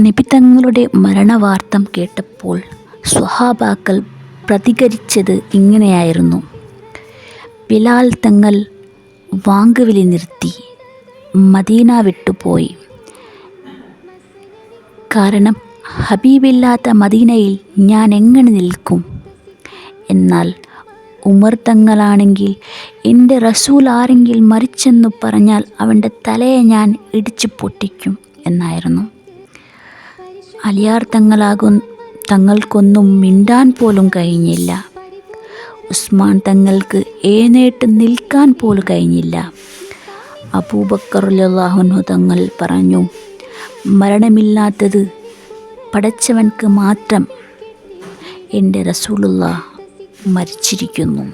നബി തങ്ങളുടെ മരണവാർത്തം കേട്ടപ്പോൾ സ്വഹാബാക്കൾ പ്രതികരിച്ചത് ഇങ്ങനെയായിരുന്നു. ബിലാൽ തങ്ങൾ വാങ്കുവിളി നിർത്തി മദീന വിട്ടുപോയി. കാരണം ഹബീബില്ലാത്ത മദീനയിൽ ഞാൻ എങ്ങനെ നിൽക്കും? എന്നാൽ ഉമർ തങ്ങളാണെങ്കിൽ എൻ്റെ റസൂൽ ആരെങ്കിലും മരിച്ചെന്നു പറഞ്ഞാൽ അവൻ്റെ തലയെ ഞാൻ ഇടിച്ചു പൊട്ടിക്കും എന്നായിരുന്നു. അലിയാർ തങ്ങൾക്കൊന്നും മിണ്ടാൻ പോലും കഴിഞ്ഞില്ല. ഉസ്മാൻ തങ്ങൾക്ക് എഴുന്നേറ്റ് നിൽക്കാൻ പോലും കഴിഞ്ഞില്ല. അബൂബക്കർ റളിയല്ലാഹു അൻഹു തങ്ങൾ പറഞ്ഞു, മരണമില്ലാത്തത് പടച്ചവൻക്ക് മാത്രം. എൻ്റെ റസൂലുള്ളാഹ് മരിച്ചിരിക്കുന്നു.